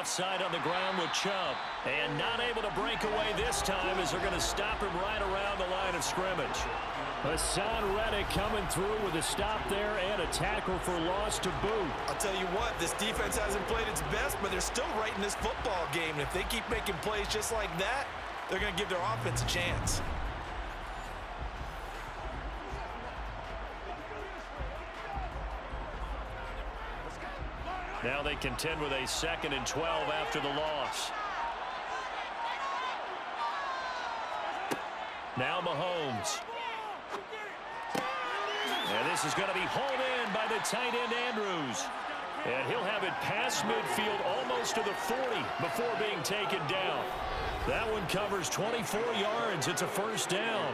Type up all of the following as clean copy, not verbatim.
left side on the ground with Chubb. And not able to break away this time as they're going to stop him right around the line of scrimmage. Hassan Reddick coming through with a stop there and a tackle for loss to boot. I'll tell you what, this defense hasn't played its best, but they're still right in this football game. And if they keep making plays just like that, they're going to give their offense a chance. Now they contend with a 2nd and 12 after the loss. Now Mahomes. And this is going to be hauled in by the tight end Andrews. And he'll have it past midfield almost to the 40 before being taken down. That one covers 24 yards. It's a first down.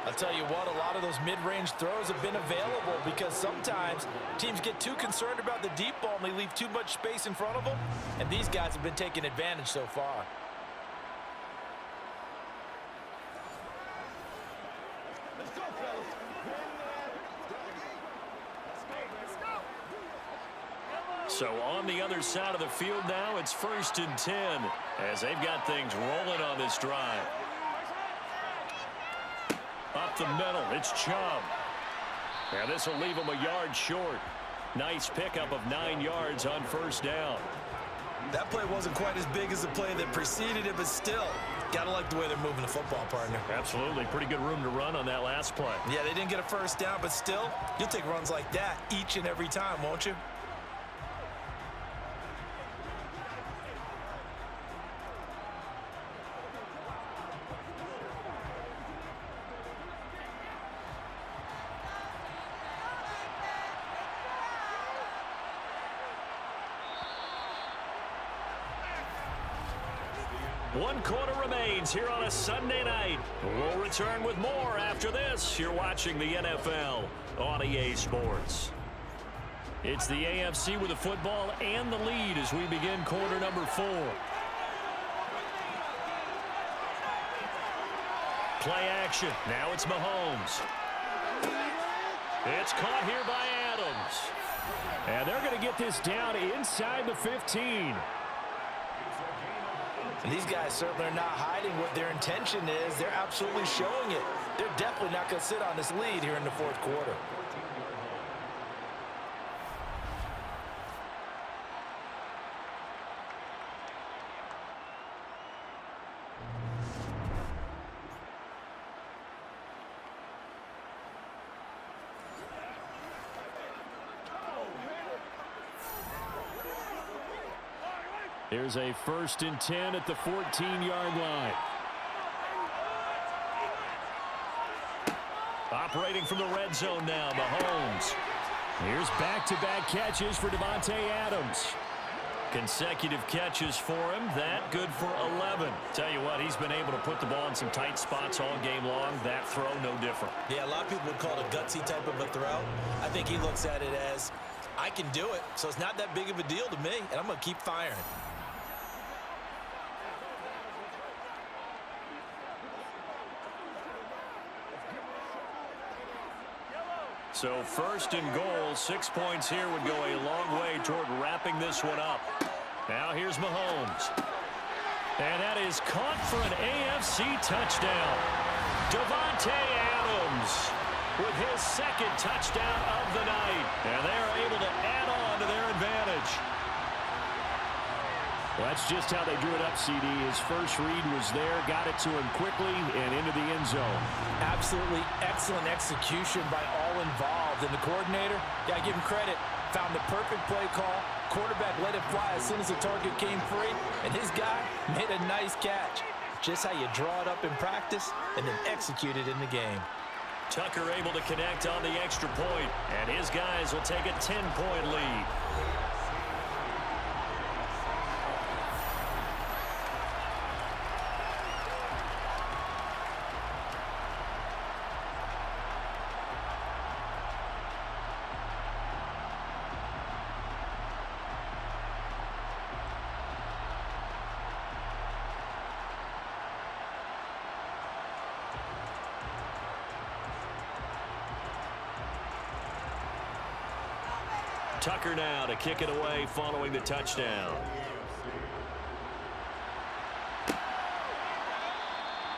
I'll tell you what, a lot of those mid-range throws have been available because sometimes teams get too concerned about the deep ball and they leave too much space in front of them. And these guys have been taking advantage so far. So on the other side of the field now, it's 1st and 10 as they've got things rolling on this drive. Up the middle, it's Chubb. Now this will leave him a yard short. Nice pickup of 9 yards on first down. That play wasn't quite as big as the play that preceded it, but still, got to like the way they're moving the football, partner. Absolutely. Pretty good room to run on that last play. Yeah, they didn't get a first down, but still, you'll take runs like that each and every time, won't you? One quarter remains here on a Sunday night. We'll return with more after this. You're watching the NFL on EA Sports. It's the AFC with the football and the lead as we begin quarter number 4. Play action. Now it's Mahomes. It's caught here by Adams. And they're going to get this down inside the 15. And these guys certainly are not hiding what their intention is. They're absolutely showing it. They're definitely not going to sit on this lead here in the 4th quarter. Here's a 1st and 10 at the 14-yard line. Operating from the red zone now, Mahomes. Here's back-to-back catches for Davante Adams. Consecutive catches for him. That good for 11. Tell you what, he's been able to put the ball in some tight spots all game long. That throw, no different. Yeah, a lot of people would call it a gutsy type of a throw. I think he looks at it as, I can do it, so it's not that big of a deal to me, and I'm going to keep firing. So 1st and goal, 6 points here would go a long way toward wrapping this one up. Now here's Mahomes. And that is caught for an AFC touchdown. Davante Adams with his 2nd touchdown of the night. And they are able to add on to their advantage. Well, that's just how they drew it up, CD. His first read was there, got it to him quickly, and into the end zone. Absolutely excellent execution by all involved. And the coordinator, got to give him credit, found the perfect play call. Quarterback let it fly as soon as the target came free, and his guy made a nice catch. Just how you draw it up in practice and then execute it in the game. Tucker able to connect on the extra point, and his guys will take a 10-point lead. Tucker now to kick it away following the touchdown.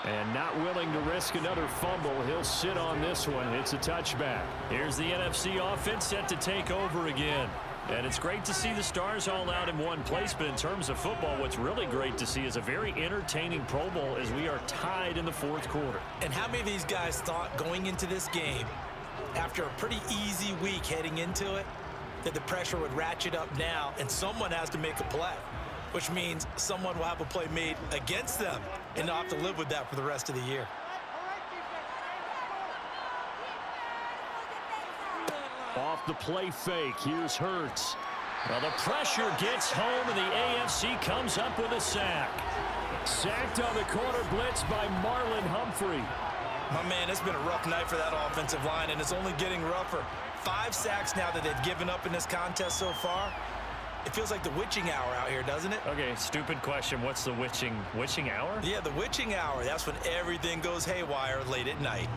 And not willing to risk another fumble. He'll sit on this one. It's a touchback. Here's the NFC offense set to take over again. And it's great to see the stars all out in one place, but in terms of football, what's really great to see is a very entertaining Pro Bowl as we are tied in the fourth quarter. And how many of these guys thought going into this game, after a pretty easy week heading into it, that the pressure would ratchet up now and someone has to make a play, which means someone will have a play made against them and not have to live with that for the rest of the year. Off the play fake, here's Hurts. Well, the pressure gets home, and the AFC comes up with a sack. Sacked on the corner blitz by Marlon Humphrey. My man, it's been a rough night for that offensive line, and it's only getting rougher. 5 sacks now that they've given up in this contest so far. It feels like the witching hour out here, doesn't it? Okay, stupid question. What's the witching hour? Yeah, the witching hour. That's when everything goes haywire late at night.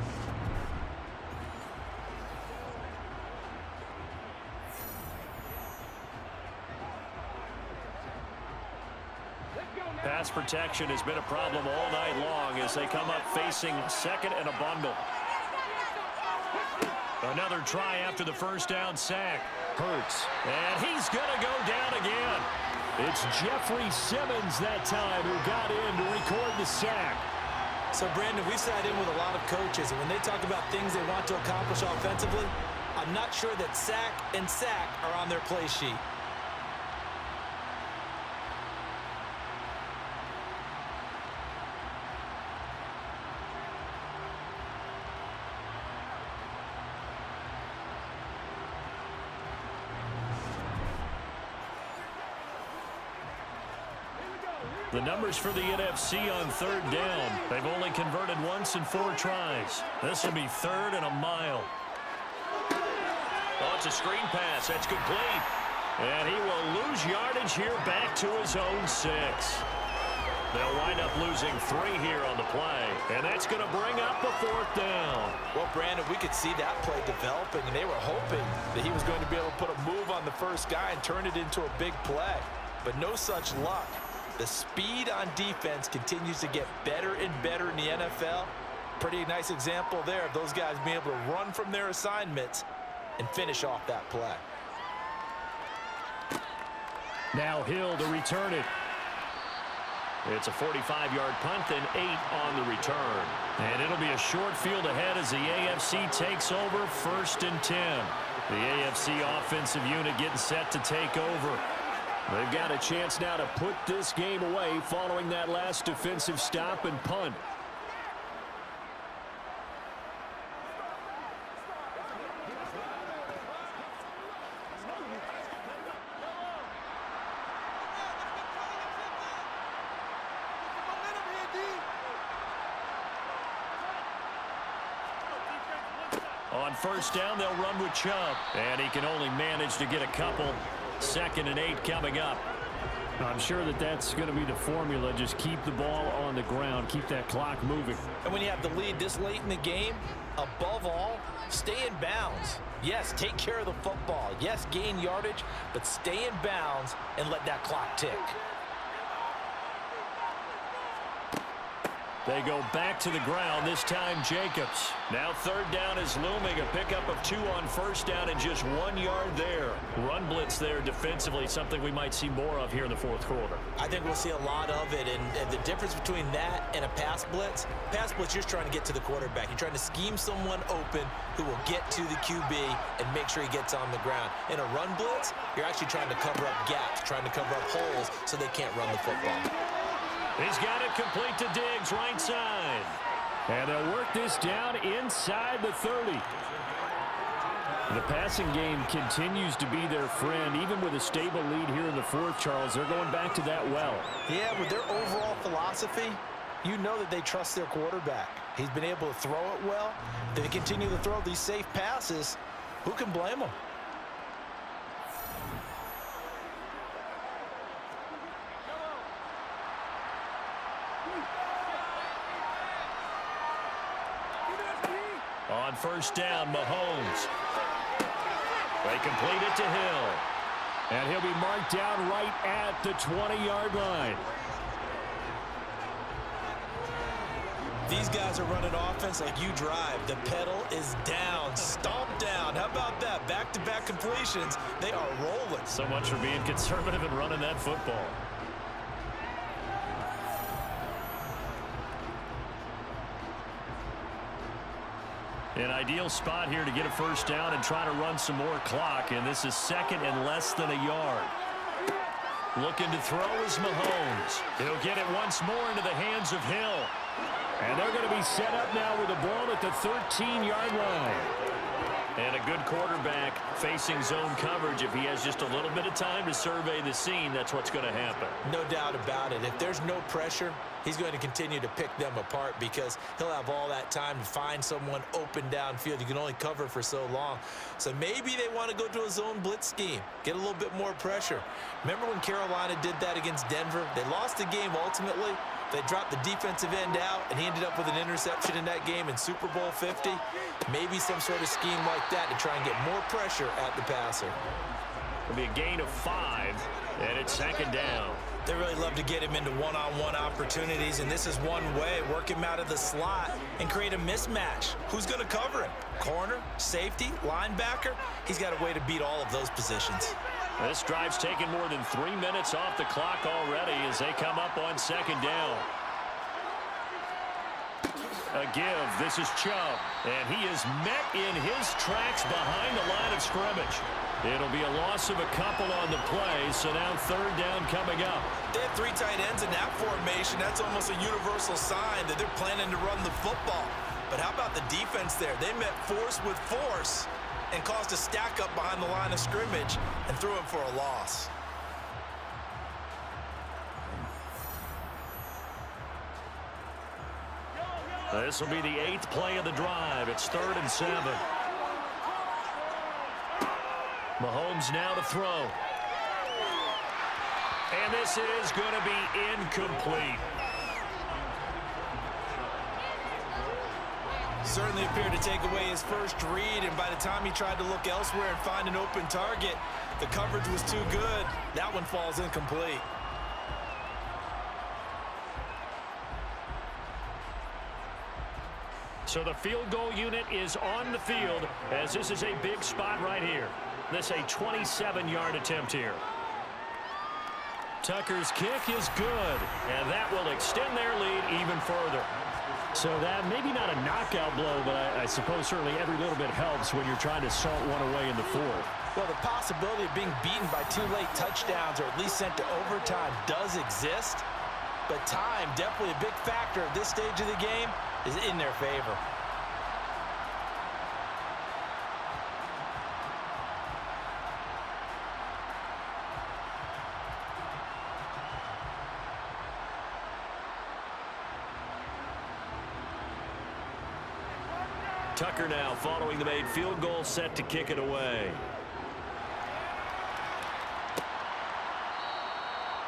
Pass protection has been a problem all night long as they come up facing second and a bundle. Another try after the first down sack. Hurts. And he's going to go down again. It's Jeffrey Simmons that time who got in to record the sack. So, Brandon, we sat in with a lot of coaches, and when they talk about things they want to accomplish offensively, I'm not sure that sack and sack are on their play sheet. The numbers for the NFC on third down. They've only converted once in 4 tries. This will be 3rd and a mile. Oh, it's a screen pass. That's complete. And he will lose yardage here back to his own 6. They'll wind up losing 3 here on the play. And that's going to bring up a 4th down. Well, Brandon, we could see that play developing, and they were hoping that he was going to be able to put a move on the first guy and turn it into a big play. But no such luck. The speed on defense continues to get better and better in the NFL. Pretty nice example there of those guys being able to run from their assignments and finish off that play. Now Hill to return it. It's a 45-yard punt, then 8 on the return. And it'll be a short field ahead as the AFC takes over 1st and 10. The AFC offensive unit getting set to take over. They've got a chance now to put this game away following that last defensive stop and punt. On 1st down, they'll run with Chubb. And he can only manage to get a couple. 2nd and 8 coming up. I'm sure that that's going to be the formula. Just keep the ball on the ground. Keep that clock moving. And when you have the lead this late in the game, above all, stay in bounds. Yes, take care of the football. Yes, gain yardage, but stay in bounds and let that clock tick. They go back to the ground, this time Jacobs. Now 3rd down is looming, a pickup of 2 on 1st down and just 1 yard there. Run blitz there defensively, something we might see more of here in the 4th quarter. I think we'll see a lot of it, and the difference between that and a pass blitz, you're just trying to get to the quarterback. You're trying to scheme someone open who will get to the QB and make sure he gets on the ground. In a run blitz, you're actually trying to cover up gaps, trying to cover up holes so they can't run the football. He's got it complete to Diggs, right side. And they'll work this down inside the 30. The passing game continues to be their friend. Even with a stable lead here in the 4th, Charles, they're going back to that well. Yeah, with their overall philosophy, you know that they trust their quarterback. He's been able to throw it well. They continue to throw these safe passes. Who can blame them? On 1st down, Mahomes. They complete it to Hill. And he'll be marked down right at the 20-yard line. These guys are running offense like you drive. The pedal is down, stomped down. How about that? Back-to-back completions. They are rolling. So much for being conservative and running that football. An ideal spot here to get a first down and try to run some more clock, and this is second and less than a yard. Looking to throw is Mahomes. He'll get it once more into the hands of Hill. And they're going to be set up now with the ball at the 13-yard line. And a good quarterback facing zone coverage. If he has just a little bit of time to survey the scene, that's what's going to happen. No doubt about it. If there's no pressure, he's going to continue to pick them apart because he'll have all that time to find someone open downfield. You can only cover for so long. So maybe they want to go to a zone blitz scheme, get a little bit more pressure. Remember when Carolina did that against Denver? They lost the game ultimately. They dropped the defensive end out, and he ended up with an interception in that game in Super Bowl 50. Maybe some sort of scheme like that to try and get more pressure at the passer. It'll be a gain of 5, and it's second down. They really love to get him into one-on-one opportunities, and this is one way. Work him out of the slot and create a mismatch. Who's going to cover him? Corner, safety, linebacker? He's got a way to beat all of those positions. This drive's taken more than 3 minutes off the clock already as they come up on second down. A give. This is Chubb, and he is met in his tracks behind the line of scrimmage. It'll be a loss of a couple on the play, so now third down coming up. They have 3 tight ends in that formation. That's almost a universal sign that they're planning to run the football. But how about the defense there? They met force with force and caused a stack up behind the line of scrimmage and threw him for a loss. This will be the 8th play of the drive. It's 3rd and 7. Mahomes now to throw. And this is going to be incomplete. Certainly appeared to take away his first read, and by the time he tried to look elsewhere and find an open target, the coverage was too good. That one falls incomplete. So the field goal unit is on the field as this is a big spot right here. This a 27-yard attempt here. Tucker's kick is good, and that will extend their lead even further. So that maybe not a knockout blow, but I suppose certainly every little bit helps when you're trying to salt one away in the 4th. Well, the possibility of being beaten by 2 late touchdowns or at least sent to overtime does exist, but time, definitely a big factor at this stage of the game, is in their favor. Tucker now following the made field goal, set to kick it away.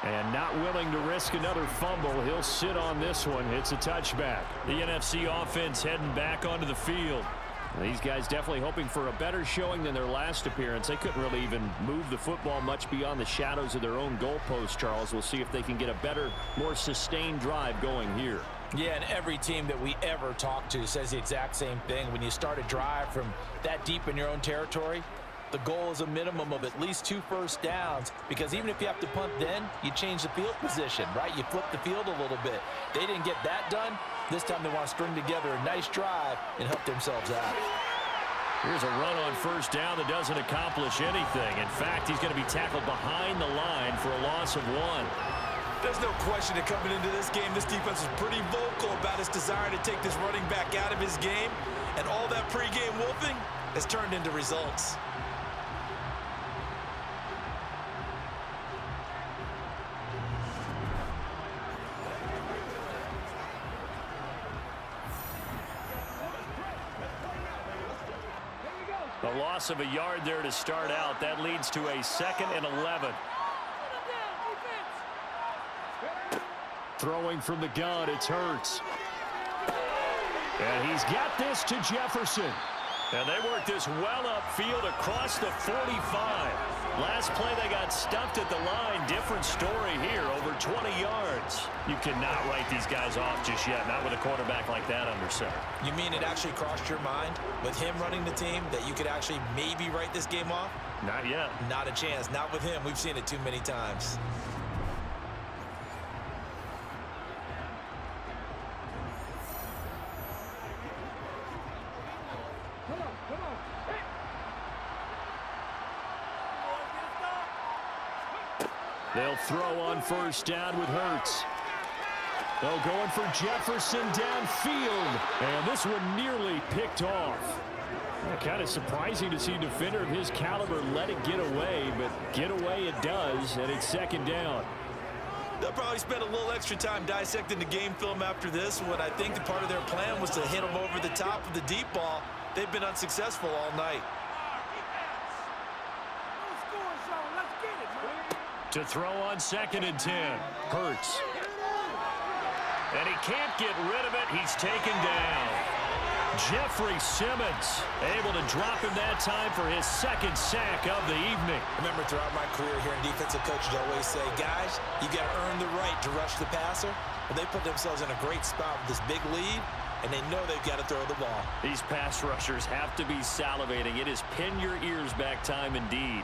And not willing to risk another fumble. He'll sit on this one. It's a touchback. The NFC offense heading back onto the field. These guys definitely hoping for a better showing than their last appearance. They couldn't really even move the football much beyond the shadows of their own goalpost, Charles. We'll see if they can get a better, more sustained drive going here. Yeah, and every team that we ever talk to says the exact same thing. When you start a drive from that deep in your own territory, the goal is a minimum of at least 2 first downs, because even if you have to punt then, you change the field position, right? You flip the field a little bit. They didn't get that done. This time they want to string together a nice drive and help themselves out. Here's a run on first down that doesn't accomplish anything. In fact, he's going to be tackled behind the line for a loss of 1. There's no question that coming into this game, this defense was pretty vocal about its desire to take this running back out of his game, and all that pregame wolfing has turned into results. A loss of a yard there to start out. That leads to a 2nd and 11. Throwing from the gun, it's Hurts. And he's got this to Jefferson. And they work this well upfield across the 45. Last play, they got stuffed at the line. Different story here, over 20 yards. You cannot write these guys off just yet, not with a quarterback like that under center. You mean it actually crossed your mind with him running the team that you could actually maybe write this game off? Not yet. Not a chance. Not with him. We've seen it too many times. They'll throw on first down with Hurts. They'll going for Jefferson downfield. And this one nearly picked off. Kind of surprising to see a defender of his caliber let it get away, but get away it does, and it's second down. They'll probably spend a little extra time dissecting the game film after this one. I think the part of their plan was to hit them over the top of the deep ball. They've been unsuccessful all night. To throw on 2nd and 10. Hurts. And he can't get rid of it. He's taken down. Jeffrey Simmons able to drop him that time for his second sack of the evening. Remember, throughout my career here in defensive coaches always say, guys, you got to earn the right to rush the passer. But they put themselves in a great spot with this big lead, and they know they've got to throw the ball. These pass rushers have to be salivating. It is pin your ears back time indeed.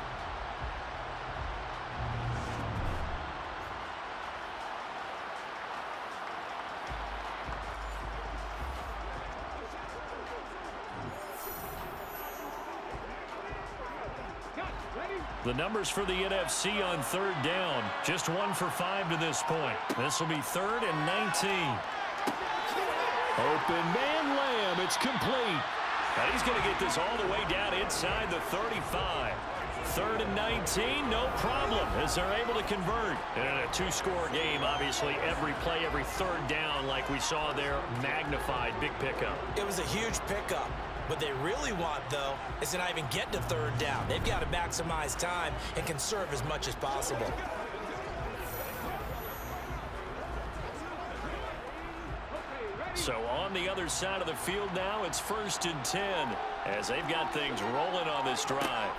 The numbers for the NFC on 3rd down. Just 1 for 5 to this point. This will be 3rd and 19. Open man Lamb. It's complete. And he's going to get this all the way down inside the 35. 3rd and 19, no problem, as they're able to convert. And in a 2-score game, obviously, every play, every 3rd down, like we saw there, magnified, big pickup. It was a huge pickup. What they really want, though, is to not even get to 3rd down. They've got to maximize time and conserve as much as possible. So on the other side of the field now, it's 1st and 10, as they've got things rolling on this drive.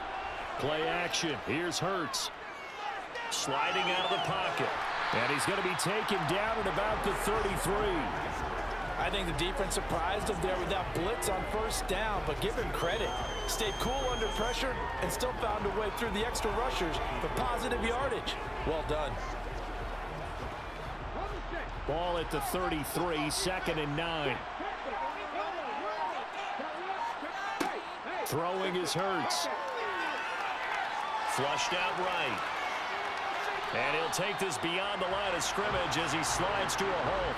Play action. Here's Hurts. Sliding out of the pocket. And he's going to be taken down at about the 33. I think the defense surprised him there with that blitz on 1st down, but give him credit. Stayed cool under pressure and still found a way through the extra rushers for positive yardage. Well done. Ball at the 33, 2nd and 9. Throwing is Hurts. Flushed out right. And he'll take this beyond the line of scrimmage as he slides to a hole.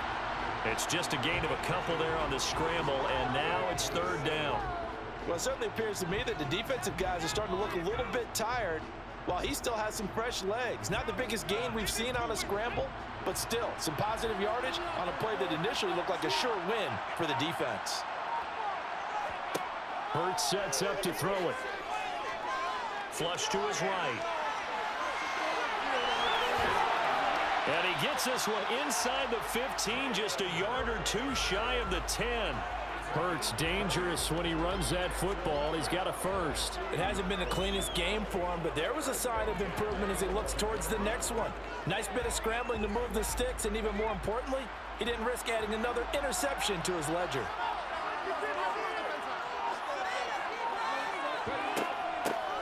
It's just a gain of a couple there on the scramble, and now it's 3rd down. Well, it certainly appears to me that the defensive guys are starting to look a little bit tired while he still has some fresh legs. Not the biggest gain we've seen on a scramble, but still some positive yardage on a play that initially looked like a sure win for the defense. Hurts sets up to throw it. Flush to his right. And he gets this one inside the 15, just a yard or 2 shy of the 10. Hurts dangerous when he runs that football. He's got a first. It hasn't been the cleanest game for him, but there was a sign of improvement as he looks towards the next one. Nice bit of scrambling to move the sticks, and even more importantly, he didn't risk adding another interception to his ledger.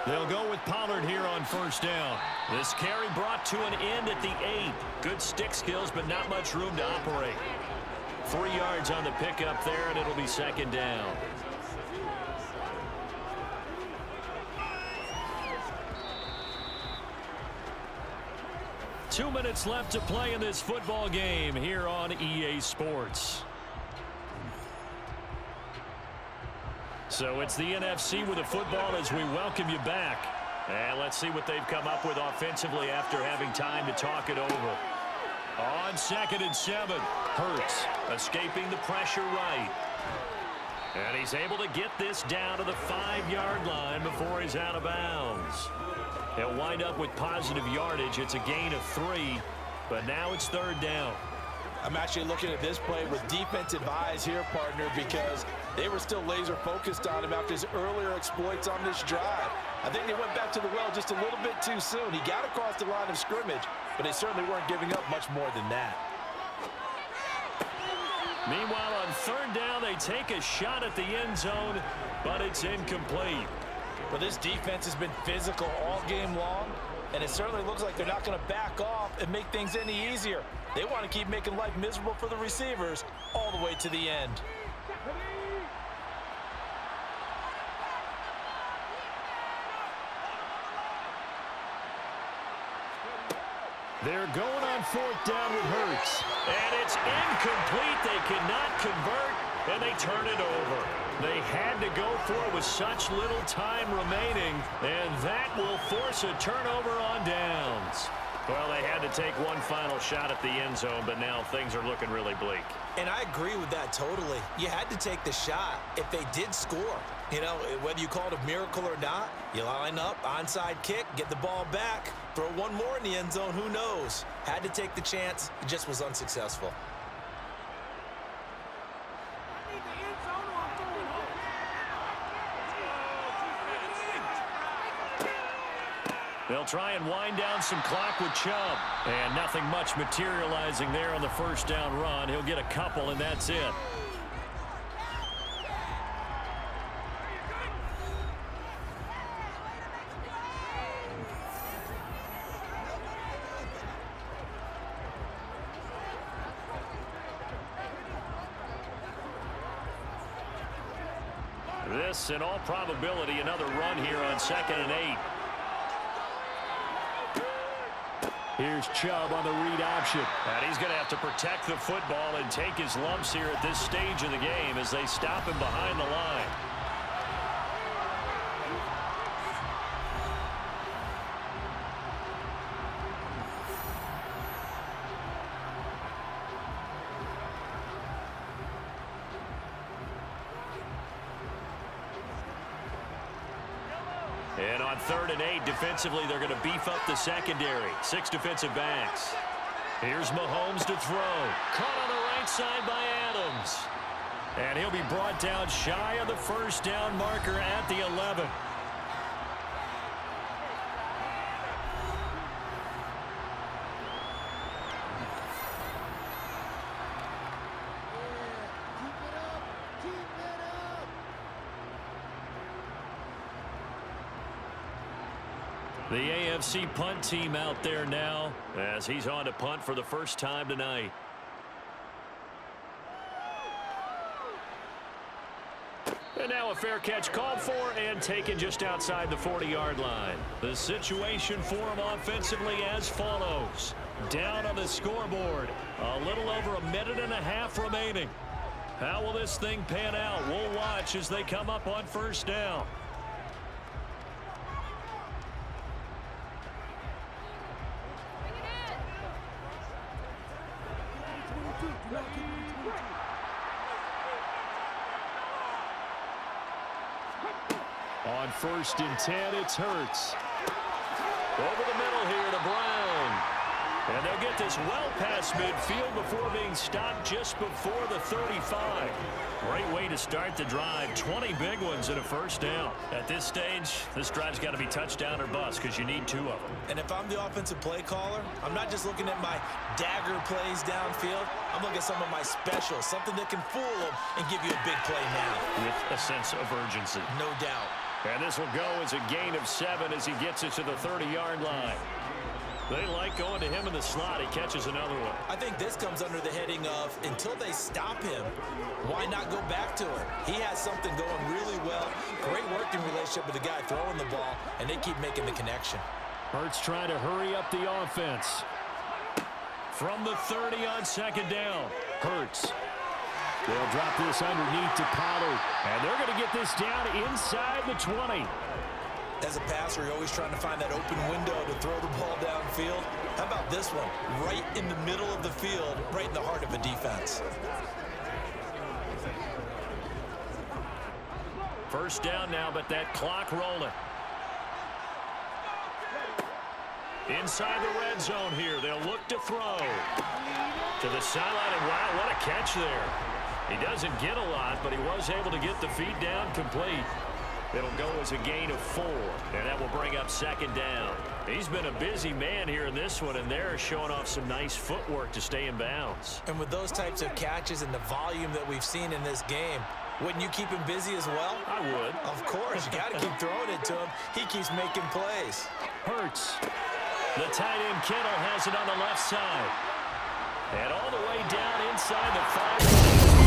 They'll go with Pollard here on 1st down. This carry brought to an end at the 8. Good stick skills, but not much room to operate. 3 yards on the pickup there, and it'll be 2nd down. Two minutes left to play in this football game here on EA Sports. So it's the NFC with the football as we welcome you back. And let's see what they've come up with offensively after having time to talk it over. On 2nd and 7, Hurts escaping the pressure right. And he's able to get this down to the 5-yard line before he's out of bounds. He'll wind up with positive yardage. It's a gain of 3, but now it's 3rd down. I'm actually looking at this play with defensive eyes here, partner, because They were still laser focused on him after his earlier exploits on this drive. I think they went back to the well just a little bit too soon. He got across the line of scrimmage, but they certainly weren't giving up much more than that. Meanwhile, on third down, they take a shot at the end zone, but it's incomplete. Well, this defense has been physical all game long, and it certainly looks like they're not going to back off and make things any easier. They want to keep making life miserable for the receivers all the way to the end. They're going on fourth down with Hurts. And it's incomplete. They cannot convert, and they turn it over. They had to go for it with such little time remaining, and that will force a turnover on downs. Well, they had to take one final shot at the end zone, but now things are looking really bleak. And I agree with that totally. You had to take the shot if they did score. You know, whether you call it a miracle or not, you line up, onside kick, get the ball back, throw one more in the end zone, who knows? Had to take the chance, it just was unsuccessful. They'll try and wind down some clock with Chubb. And nothing much materializing there on the first down run. He'll get a couple, and that's it. This, in all probability, another run here on 2nd and 8. Here's Chubb on the read option. And he's going to have to protect the football and take his lumps here at this stage of the game as they stop him behind the line. And on 3rd and 8, defensively, they're going to beef up the secondary. 6 defensive backs. Here's Mahomes to throw. Caught on the right side by Adams. And he'll be brought down shy of the first down marker at the 11. The AFC punt team out there now as he's on to punt for the first time tonight. And now a fair catch called for and taken just outside the 40-yard line. The situation for him offensively as follows. Down on the scoreboard. A little over a minute and a half remaining. How will this thing pan out? We'll watch as they come up on first down. On 1st and 10, it's Hurts. Over the middle here to Brown. And they'll get this well past midfield before being stopped just before the 35. Great way to start the drive. 20 big ones and a first down. At this stage, this drive's got to be touchdown or bust because you need 2 of them. And if I'm the offensive play caller, I'm not just looking at my dagger plays downfield. I'm looking at some of my specials, something that can fool them and give you a big play now. With a sense of urgency. No doubt. And this will go as a gain of 7 as he gets it to the 30-yard line. They like going to him in the slot. He catches another one. I think this comes under the heading of until they stop him, why not go back to it? He has something going really well. Great working relationship with the guy throwing the ball, and they keep making the connection. Hurts trying to hurry up the offense. From the 30 on 2nd down, Hurts. They'll drop this underneath to Pollard, and they're going to get this down inside the 20. As a passer, you're always trying to find that open window to throw the ball downfield. How about this one? Right in the middle of the field, right in the heart of a defense. First down now, but that clock rolling. Inside the red zone here. They'll look to throw. To the sideline, and wow, what a catch there. He doesn't get a lot, but he was able to get the feed down complete. It'll go as a gain of 4, and that will bring up second down. He's been a busy man here in this one, and they're showing off some nice footwork to stay in bounds. And with those types of catches and the volume that we've seen in this game, wouldn't you keep him busy as well? I would. Of course. You got to keep throwing it to him. He keeps making plays. Hurts. The tight end Kittle has it on the left side. And all the way down inside the 5.